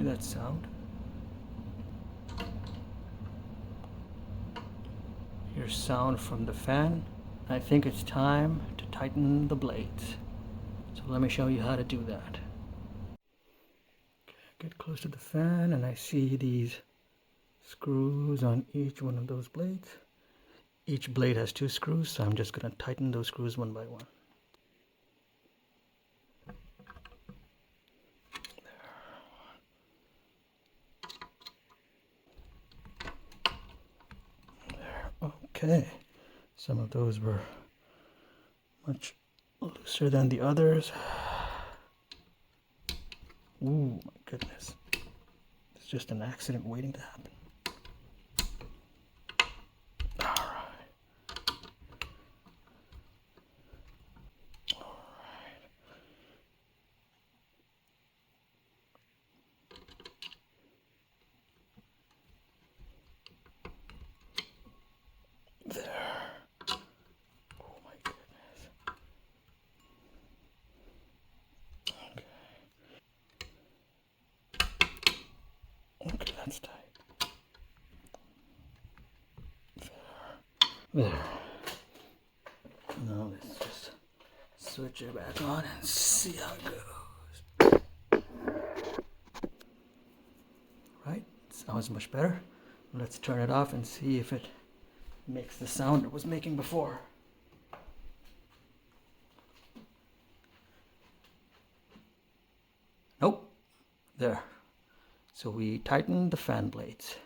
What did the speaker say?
that sound. Here's sound from the fan. I think it's time to tighten the blades. So let me show you how to do that. Okay, get close to the fan and I see these screws on each one of those blades. Each blade has 2 screws, so I'm just going to tighten those screws one by one. There. Okay. Some of those were much looser than the others. Ooh, my goodness. It's just an accident waiting to happen. There. Oh my goodness. Okay. Okay, that's tight. There. Now let's just switch it back on and see how it goes. Right? Sounds much better. Let's turn it off and see if it makes the sound it was making before. Nope. There. So we tightened the fan blades.